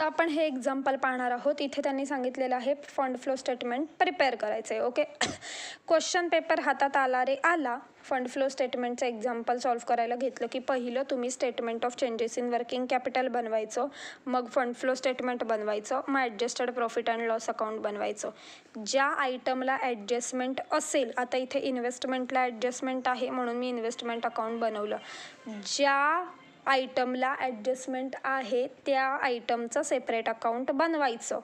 आपण हे एक्झाम्पल पाहणार आहोत. इथे त्यांनी सांगितलेलं आहे फंड फ्लो स्टेटमेंट प्रिपेअर करायचं आहे. ओके, क्वेश्चन पेपर हातात आला रे आला. फंड फ्लो स्टेटमेंटचं एक्झाम्पल सॉल्व्ह करायला घेतलं की पहिलं तुम्ही statement of changes in working capital बनवायचं, मग फंड फ्लो स्टेटमेंट बनवायचं, मग adjusted profit and loss account बनवायचं. ज्या आयटमला ॲडजस्टमेंट असेल, आता इथे इन्व्हेस्टमेंटला ॲडजस्टमेंट आहे म्हणून मी इन्व्हेस्टमेंट अकाउंट बनवलं. ज्या आयटमला ॲडजस्टमेंट आहे त्या आयटमचं सेपरेट अकाउंट बनवायचं.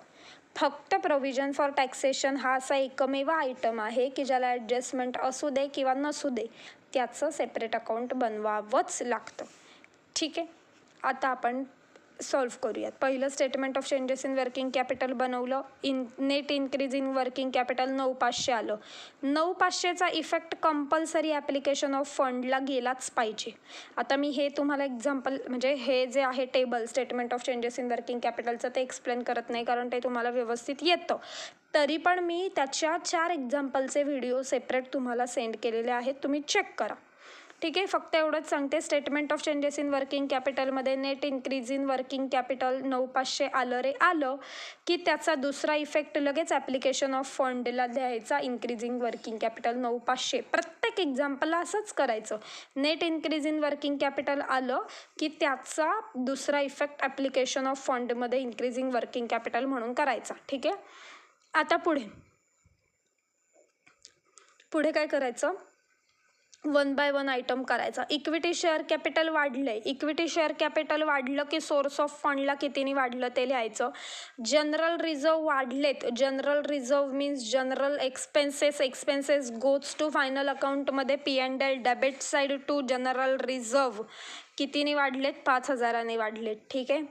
फक्त प्रोव्हिजन फॉर टॅक्सेशन हा असा एकमेव आयटम आहे की ज्याला ॲडजस्टमेंट असू दे किंवा नसू दे त्याचं सेपरेट अकाउंट बनवावंच लागतं. ठीक आहे, आता आपण सॉल्व्ह करूयात. पहिलं statement of changes in working capital बनवलं. Net increase in working capital 9,500 आलं. 9,500चा इफेक्ट कंपल्सरी ॲप्लिकेशन ऑफ फंडला गेलाच पाहिजे. आता मी हे तुम्हाला एक्झाम्पल म्हणजे हे जे आहे table statement of changes in working कॅपिटलचं ते एक्सप्लेन करत नाही कारण ते तुम्हाला व्यवस्थित येतं. तरी पण मी त्याच्या 4 एक्झाम्पलचे व्हिडिओ सेपरेट तुम्हाला सेंड केलेले आहेत, तुम्ही चेक करा. ठीक आहे, फक्त एवढंच सांगते. Statement of changes in working कॅपिटलमध्ये net increase in working capital 9,500 आलं रे आलं की त्याचा दुसरा इफेक्ट लगेच ॲप्लिकेशन ऑफ फंडला द्यायचा. इन्क्रीजिंग वर्किंग कॅपिटल 9,500 प्रत्येक एक्झाम्पलला असंच करायचं. Net increase in working capital आलं की त्याचा दुसरा इफेक्ट ॲप्लिकेशन ऑफ फंडमध्ये इन्क्रीजिंग वर्किंग कॅपिटल म्हणून करायचा. ठीक आहे, आता पुढे काय करायचं, 1 बाय 1 आयटम करायचा. इक्विटी शेअर कॅपिटल वाढले. इक्विटी शेअर कॅपिटल वाढलं की सोर्स ऑफ फंडला कितीने वाढलं ते लिहायचं. जनरल रिझर्व वाढलेत. General reserve means general expenses goes to final अकाउंटमध्ये P&L debit side to general reserve कितीने वाढलेत, 5,000ने वाढलेत. ठीक आहे,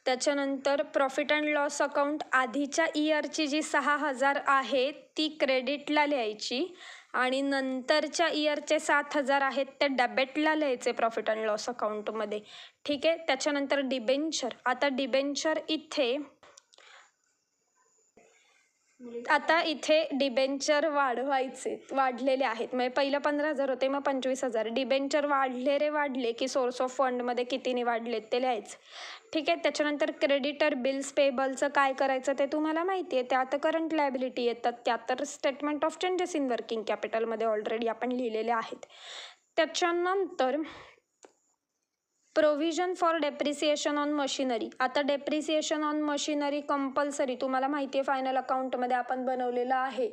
त्याच्यानंतर प्रॉफिट अँड लॉस अकाउंट आधीच्या इयरची जी 6,000 आहे ती क्रेडिटला लिहायची आणि नंतरच्या इयरचे 7,000 आहेत ते डेबिटला लिहायचे प्रॉफिट अँड लॉस अकाउंटमध्ये. ठीक आहे, त्याच्यानंतर डिबेंचर. आता डिबेंचर इथे डिबेंचर वाढलेले आहेत. म्हणजे पहिलं 15,000 होते, मग 25,000. डिबेंचर वाढले की सोर्स ऑफ फंडमध्ये कितीने वाढलेत ते लिहायचं. ठीक आहे, त्याच्यानंतर क्रेडिटर बिल्स पेबलचं काय करायचं ते तुम्हाला माहिती आहे. त्यात करंट लायबिलिटी येतात. त्या तर statement of changes in working कॅपिटलमध्ये ऑलरेडी आपण लिहिलेले आहेत. त्याच्यानंतर provision for depreciation on machinery. आता डेप्रिसिएशन ऑन मशिनरी कंपल्सरी तुम्हाला माहिती आहे, फायनल अकाउंटमध्ये आपण बनवलेलं आहे.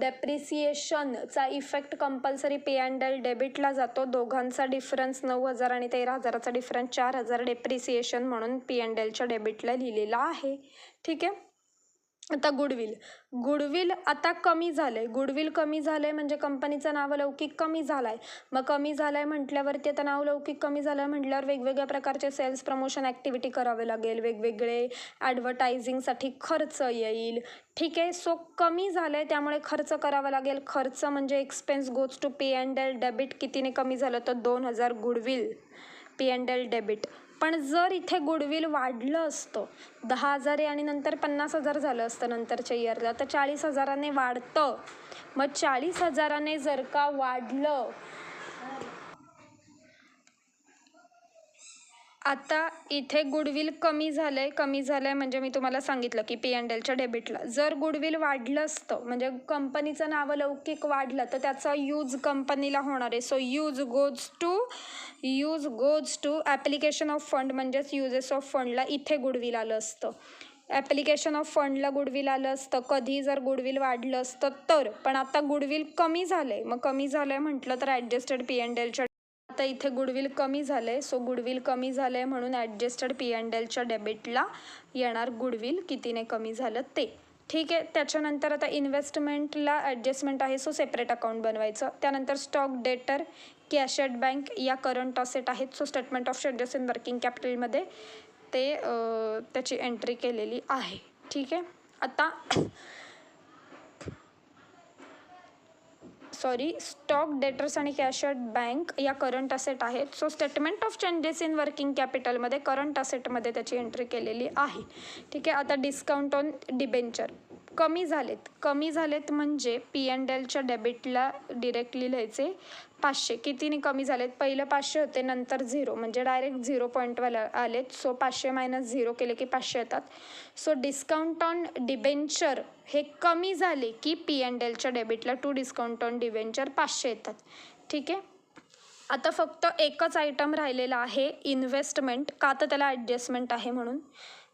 डेप्रिसिएशनचा इफेक्ट कंपल्सरी P&L डेबिटला जातो. दोघांचा डिफरन्स 9,000 आणि 13,000चा डिफरन्स 4,000 डेप्रिसिएशन म्हणून P&Lच्या डेबिटला लिहिलेला आहे. ठीक आहे, आता गुडविल आता कमी झालंय. गुडविल कमी झालंय म्हणजे कंपनीचा नावलौकिक कमी झालाय. मग कमी झालाय म्हटल्यावरती आता नावलौकिक कमी झालाय म्हटल्यावर वेगवेगळ्या प्रकारचे सेल्स प्रमोशन ॲक्टिव्हिटी करावे लागेल, वेगवेगळे ॲडव्हर्टायझिंगसाठी खर्च येईल. ठीक आहे, सो कमी झालंय त्यामुळे खर्च करावा लागेल. खर्च म्हणजे expense goes to P&L debit कितीने कमी झालं तर 2,000 गुडविल P&L डेबिट. पण जर इथे गुडविल वाढलं असतं 10,000 आणि नंतर 50,000 झालं असतं नंतरच्या इयरला तर 40,000ने वाढतं. मग 40,000ने जर का वाढलं, आता इथे गुडविल कमी झालंय म्हणजे मी तुम्हाला सांगितलं की P&Lच्या डेबिटला जर गुडविल वाढलं असतं म्हणजे कंपनीचं नावलौकिक वाढलं तर त्याचा यूज कंपनीला होणार आहे. So use goes to application of fund म्हणजेच युजेस ऑफ फंडला इथे गुडविल आलं असतं. ॲप्लिकेशन ऑफ फंडला गुडविल आलं असतं कधी जर गुडविल वाढलं असतं तर. पण आता गुडविल कमी झालंय, मग कमी झालंय म्हटलं तर ॲडजस्टेड P&Lच्या आता इथे गुडविल कमी झालंय. सो गुडविल कमी झालंय म्हणून ॲडजस्टेड P&Lच्या डेबिटला येणार गुडविल कितीने कमी झालं ते. ठीक आहे, त्याच्यानंतर आता इन्व्हेस्टमेंटला ॲडजस्टमेंट आहे सो सेपरेट अकाउंट बनवायचं. त्यानंतर स्टॉक डेटर कॅश ॲट बँक या करंट असेट आहेत. So statement of changes in working कॅपिटलमध्ये ते त्याची एंट्री केलेली आहे. ठीक आहे, आता स्टॉक डेटर्स आणि कॅश ॲट बँक या करंट असेट आहेत. So statement of changes in working कॅपिटलमध्ये करंट असेटमध्ये त्याची एंट्री केलेली आहे. ठीक आहे, आता डिस्काउंट ऑन डिबेंचर. कमी झालेत म्हणजे P&Lच्या डेबिटला डिरेक्टली लिहायचे 500. कितीने कमी झालेत? पहिलं 500 होते, नंतर 0, म्हणजे डायरेक्ट 0 पॉईंटवाला आलेत. सो 500 - 0 केले की 500 येतात. सो डिस्काउंट ऑन डिबेंचर हे कमी झाले की P&Lच्या डेबिटला टू डिस्काउंट ऑन डिबेंचर 500 येतात. ठीक आहे. आता फक्त एकच आयटम राहिलेला आहे, इन्व्हेस्टमेंट. का तर त्याला ॲडजस्टमेंट आहे म्हणून.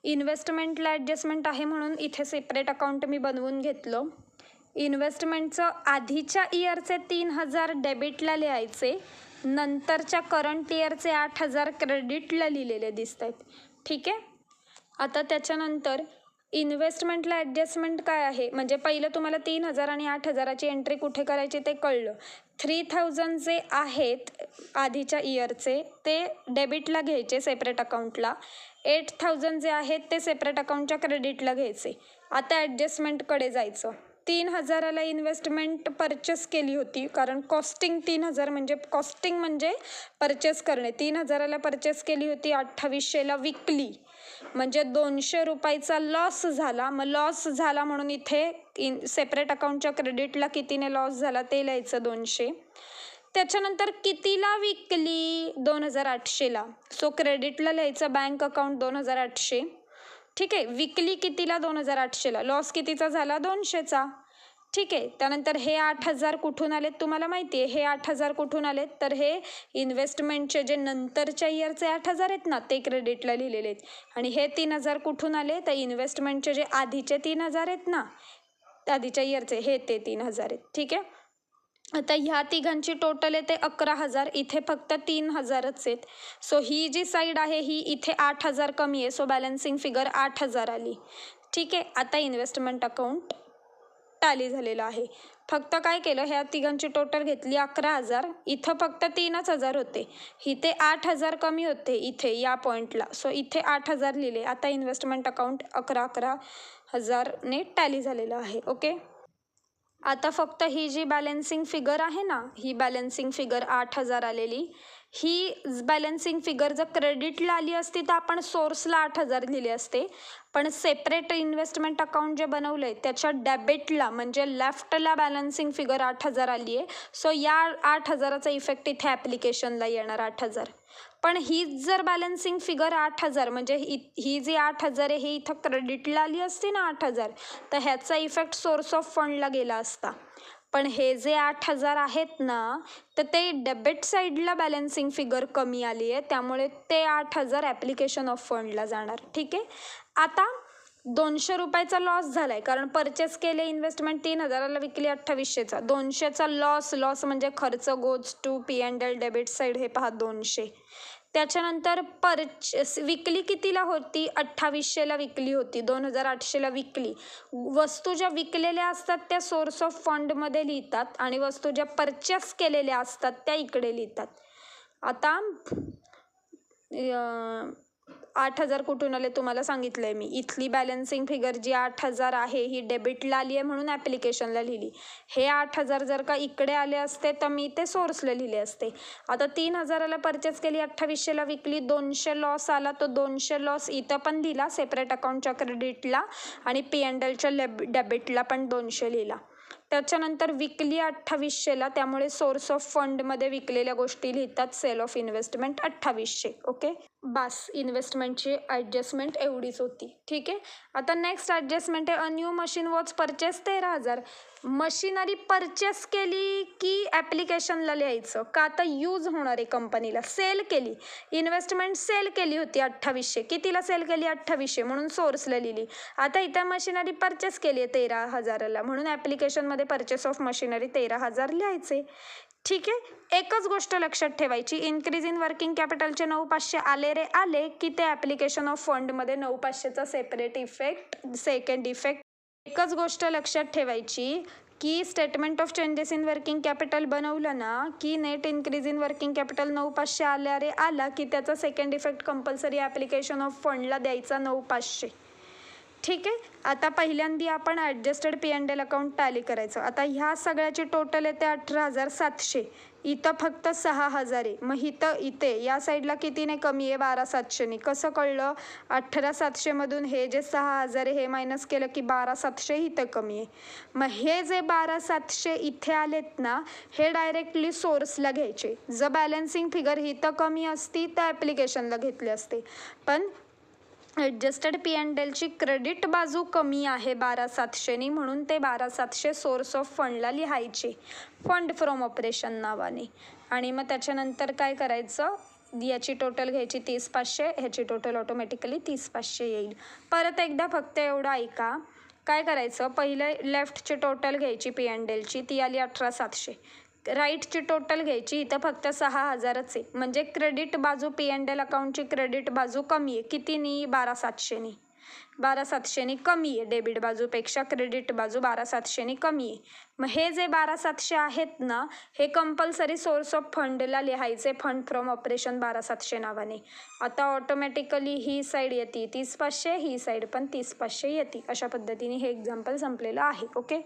इन्व्हेस्टमेंटला ॲडजस्टमेंट आहे म्हणून इथे सेपरेट अकाउंट मी बनवून घेतलं. इन्व्हेस्टमेंटचं आधीच्या इयरचे 3000 डेबिटला लिहायचे, नंतरच्या करंट इयरचे 8000 क्रेडिटला लिहिलेले दिसत आहेत. ठीक आहे. आता त्याच्यानंतर इन्व्हेस्टमेंटला ॲडजस्टमेंट काय आहे, म्हणजे पहिलं तुम्हाला 3000 आणि 8000ची एंट्री कुठे करायची ते कळलं. 3000 जे आहेत आधीच्या इयरचे ते डेबिटला घ्यायचे सेपरेट अकाउंटला. 8000 जे आहेत ते सेपरेट अकाउंटच्या क्रेडिटला घ्यायचे. आता ॲडजस्टमेंटकडे जायचं. 3000ला इन्व्हेस्टमेंट परचेस केली होती, कारण कॉस्टिंग 3000 म्हणजे परचेस करणे. 3000ला परचेस केली होती, 2800ला विकली, म्हणजे 200 रुपयाचा लॉस झाला. मग लॉस झाला म्हणून इथे सेपरेट अकाउंटच्या क्रेडिटला कितीने लॉस झाला ते लिहायचं 200. त्याच्यानंतर कितीला विकली? 2800ला. सो क्रेडिटला लिहायचं बँक अकाउंट 2800. ठीक आहे. विकली कितीला? 2800ला. लॉस कितीचा झाला? 200चा. ठीक आहे. त्यानंतर हे 8000 कुठून आलेत तुम्हाला माहिती आहे. हे 8000 कुठून आलेत? तर हे इन्व्हेस्टमेंटचे जे नंतरच्या इयरचे 8000 आहेत ना ते क्रेडिटला लिहिलेले आहेत. आणि हे 3000 कुठून आले? तर इन्व्हेस्टमेंटचे जे आधीचे 3000 आहेत ना आधीच्या इयरचे, हे ते 3000 आहेत. ठीक आहे. आता ह्या तिघांची टोटल आहे ते 11000. इथे फक्त 3000च आहेत. सो ही जी साईड आहे ही इथे 8000 कमी आहे. सो बॅलन्सिंग फिगर 8000 आली. ठीक आहे. आता इन्व्हेस्टमेंट अकाउंट टॅली झालेलं आहे. फक्त काय केलं, ह्या तिघांची टोटल घेतली 11000. इथं फक्त 3000 होते, इथे 8000 कमी होते इथे या पॉईंटला. सो इथे 8000 लिहिले. आता इन्व्हेस्टमेंट अकाउंट 11000ने टॅली झालेलं आहे. ओके. आता फक्त ही जी बॅलन्सिंग फिगर आहे ना, ही बॅलन्सिंग फिगर 8000 आलेली, ही बॅलन्सिंग फिगर जर क्रेडिटला आली असती तर आपण सोर्सला 8000 लिहिले असते. पण सेपरेट इन्व्हेस्टमेंट अकाउंट जे बनवलं आहे त्याच्या डेबिटला म्हणजे लेफ्टला बॅलन्सिंग फिगर 8000 आली आहे. सो या 8000चा इफेक्ट इथे ॲप्लिकेशनला येणार 8000. पण हीच जर बॅलन्सिंग फिगर 8000 म्हणजे ही जी 8000 आहे ही इथं क्रेडिटला आली असती ना 8000, तर ह्याचा इफेक्ट सोर्स ऑफ फंडला गेला असता. पण हे जे 8000 आहेत ना तर ते डेबिट साईडला बॅलन्सिंग फिगर कमी आली आहे, त्यामुळे ते 8000 ॲप्लिकेशन ऑफ फंडला जाणार. ठीक आहे. आता 200 रुपयाचा लॉस झालाय, कारण परचेस केले इन्व्हेस्टमेंट 3000ला, विकली 2800चा. 200चा लॉस म्हणजे खर्च goes to P&L debit side. हे पहा 200. त्याच्यानंतर विकली कितीला होती? 2800ला विकली होती, 2800ला विकली. वस्तू ज्या विकलेल्या असतात त्या सोर्स ऑफ फंडमध्ये लिहितात आणि वस्तू ज्या परचेस केलेल्या असतात त्या इकडे लिहितात. आता 8000 कुठून आले तुम्हाला सांगितलंय मी. इथली बॅलन्सिंग फिगर जी 8000 आहे ही डेबिटला आली आहे म्हणून ॲप्लिकेशनला लिहिली. हे 8000 जर का इकडे आले असते तर मी ते सोर्सला लिहिले असते. आता 3000ला परचेस केली, 2800ला विकली, 200 लॉस आला, तो 200 लॉस इथं पण दिला सेपरेट अकाउंटच्या क्रेडिटला आणि P&Lच्या डेबिटला पण 200 लिहिला. त्याच्यानंतर विकली 2800ला, त्यामुळे सोर्स ऑफ फंडमध्ये विकलेल्या गोष्टी लिहितात. Sale of investment 2800. ओके. बास, इन्व्हेस्टमेंटची ॲडजस्टमेंट एवढीच होती. ठीक आहे. आता नेक्स्ट ॲडजस्टमेंट आहे, a new machine was purchase 13000. Machinery purchase केली की ॲप्लिकेशनला लिहायचं, का आता यूज होणार आहे कंपनीला. सेल केली, इन्व्हेस्टमेंट सेल केली होती 2800. कितीला सेल केली? 2800, म्हणून सोर्सला लिहिली. आता इथं मशिनरी परचेस केली आहे 13000ला, म्हणून ॲप्लिकेशनमध्ये परचेस ऑफ मशिनरी 13000 लिहायचे. ठीक आहे. एकच गोष्ट लक्षात ठेवायची, इन्क्रीज इन वर्किंग कॅपिटलचे 9500 आले रे आले की ते ॲप्लिकेशन ऑफ फंडमध्ये 9500चा सेपरेट इफेक्ट, सेकंड इफेक्ट. एकच गोष्ट लक्षात ठेवायची की statement of changes in working capital बनवलं ना की net increase in working capital 9500 आल्या रे आला की त्याचा second effect compulsory application of फंडला द्यायचा 9500. ठीक आहे. आता पहिल्यांदा आपण ॲडजस्टेड P&L अकाउंट टॅली करायचं. आता ह्या सगळ्याची टोटल येते 18700. इथं फक्त 6,000 आहे, मग इथे या साईडला कितीने कमी आहे? 12,700ने. कसं कळलं? 18,700मधून हे जे 6,000 आहे हे मायनस केलं की 12,700 इथं कमी आहे. मग हे जे 12,700 इथे आलेत ना, हे डायरेक्टली सोर्सला घ्यायचे. जर बॅलन्सिंग फिगर इथं कमी असती तर ॲप्लिकेशनला घेतले असते, पण ॲडजस्टेड P&Lची क्रेडिट बाजू कमी आहे 12,700नी, म्हणून ते 12,700 सोर्स ऑफ फंडला लिहायचे फंड फ्रॉम ऑपरेशन नावाने. आणि मग त्याच्यानंतर काय करायचं? याची टोटल घ्यायची 30,500, ह्याची टोटल ऑटोमॅटिकली 30,500 येईल. परत एकदा फक्त एवढं ऐका. काय करायचं? पहिले लेफ्टची टोटल घ्यायची P&Lची, ती आली 18,700. राईटची टोटल घ्यायची, इथं फक्त 6,000च आहे, म्हणजे क्रेडिट बाजू P&L अकाउंटची क्रेडिट बाजू कमी आहे. कितीनी? 12,700नी. 12,700नी कमी आहे. डेबिट बाजूपेक्षा क्रेडिट बाजू 12,700नी कमी आहे. मग हे जे 12,700 आहेत ना, हे कंपल्सरी सोर्स ऑफ फंडला लिहायचे फंड फ्रॉम ऑपरेशन 12,700 नावाने. आता ऑटोमॅटिकली ही साईड येते 30,500, ही साईड पण 30,500 येते. अशा पद्धतीने हे एक्झाम्पल संपलेलं आहे. ओके.